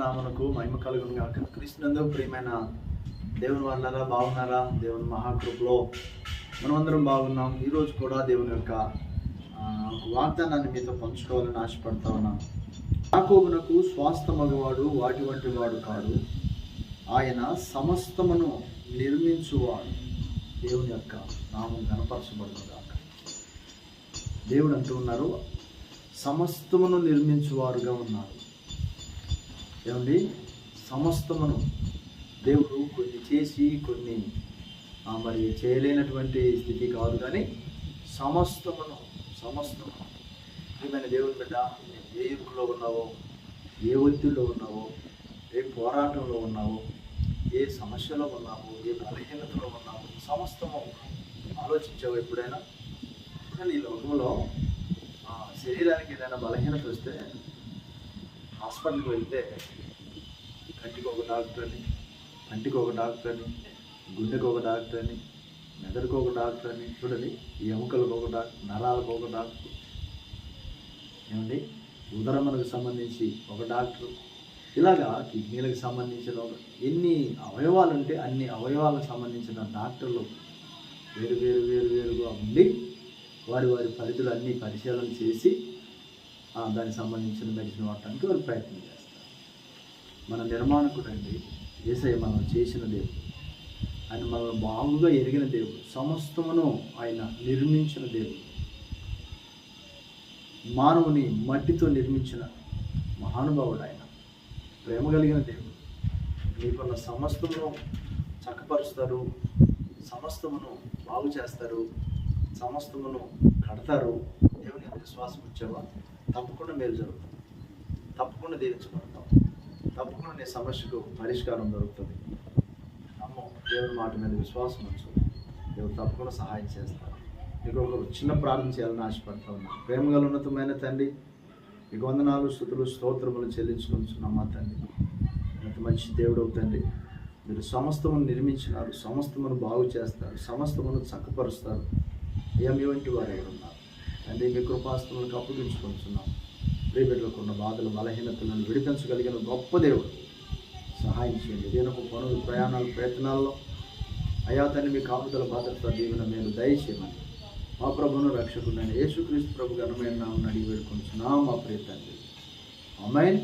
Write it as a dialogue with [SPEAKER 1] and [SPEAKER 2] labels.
[SPEAKER 1] నామమునకు మహిమ కలుగును గాక. క్రీస్తునందు ప్రియమైన దేవుని వాళ్ళారా, బాగున్నారా? దేవుని మహాకృపలో మనమందరం బాగున్నాం. ఈరోజు కూడా దేవుని యొక్క వాగ్దానాన్ని మీతో పంచుకోవాలని ఆశపడతా ఉన్నాను. యాకోబునకు స్వాస్థమగవాడు వాటి వంటి వాడు కాడు, ఆయన సమస్తమును నిర్మించువాడు. దేవుని యొక్క నామం కనపరచబడును గాక. దేవుడు అంటూ ఉన్నారు, సమస్తమును నిర్మించువారుగా ఉన్నారు. ఏమండి, సమస్తమును దేవుడు కొన్ని చేసి కొన్ని మరి చేయలేనటువంటి స్థితి కాదు, కానీ సమస్తమును ఏమైనా దేవుని బిడ్డ, ఏ ఇరుకులో ఉన్నావో, ఏ ఒత్తిడిలో ఉన్నావో, ఏ పోరాటంలో ఉన్నావో, ఏ సమస్యలో ఉన్నావో, ఏ బలహీనతలో ఉన్నావో, సమస్తము ఆలోచించావు ఎప్పుడైనా? కానీ ఈ లోకంలో శరీరానికి ఏదైనా బలహీనత వస్తే హాస్పిటల్కి వెళ్తే కంటికి ఒక డాక్టర్ అని, కంటికి ఒక డాక్టర్ అని, గుండెకి ఒక డాక్టర్ అని, మెదడుకు ఒక డాక్టర్ అని, చూడండి, ఎముకలకు ఒక డాక్టర్, నరాలకు ఒక డాక్టర్, ఏమండి, ఉదరములకు సంబంధించి ఒక డాక్టర్, ఇలాగా కిడ్నీలకు సంబంధించిన ఎన్ని అవయవాలు ఉంటే అన్ని అవయవాలకు సంబంధించిన డాక్టర్లు వేరుగా ఉండి వారి పరిధులు అన్నీ పరిశీలన చేసి దానికి సంబంధించిన మెడిసిన్ వాడటానికి వారు ప్రయత్నం చేస్తారు. మన నిర్మాణకుడు అండి యేసయ్య, మనం చేసిన దేవుడు, ఆయన మనల్ని బాగుగా ఎరిగిన దేవుడు, సమస్తమును ఆయన నిర్మించిన దేవుడు, మానవుని మట్టితో నిర్మించిన మహానుభావుడు, ఆయన ప్రేమ కలిగిన దేవుడు. మీకున్న సమస్తమును చక్కపరుస్తారు, సమస్తమును బాగు చేస్తారు, సమస్తమును కడతారు. దేవుని విశ్వాసం వచ్చావా? తప్పకుండా మేలు జరుగుతుంది, తప్పకుండా దీవించబడతాం, తప్పకుండా నీ సమస్యకు పరిష్కారం దొరుకుతుంది. నమ్ము, దేవుని మాట మీద విశ్వాసం ఉంచు, దేవుడు తప్పకుండా సహాయం చేస్తారు. మీకు ఒక చిన్న ప్రార్థన చేయాలని ఆశపడతా ఉన్నాను. ప్రేమగల ఉన్నతమైన తండ్రి, మీకు వందనాలు, స్తుతులు, స్తోత్రములు చెల్లించుకుంటున్నాం. మా తండ్రి, ఇంత మంచి దేవుడు తండ్రి, మీరు సమస్తమును నిర్మించినారు, సమస్తమును బాగు చేస్తారు, సమస్తమును చక్కపరుస్తారు. మీ వంటి వారు ఎవరున్నారు తండ్రి? మీ కృపాస్తులకు అప్పగించుకుంటున్నాం. ప్రియబిడ్డలకు ఉన్న బాధలు, బలహీనతలను విడిపించగలిగిన గొప్ప దేవుడు, సహాయం చేయండి. దేనొక పనులు, ప్రయాణాలు, ప్రయత్నాల్లో అయా తండ్రి మీ కాపుదల భద్రత దీవెన మీరు దయచేయమని మా ప్రభువును రక్షకుడైన యేసుక్రీస్తు ప్రభు ఘనమైన నామమున అడిగి వేడుకొంచున్నాం మా ప్రియ తండ్రి. ఆమేన్.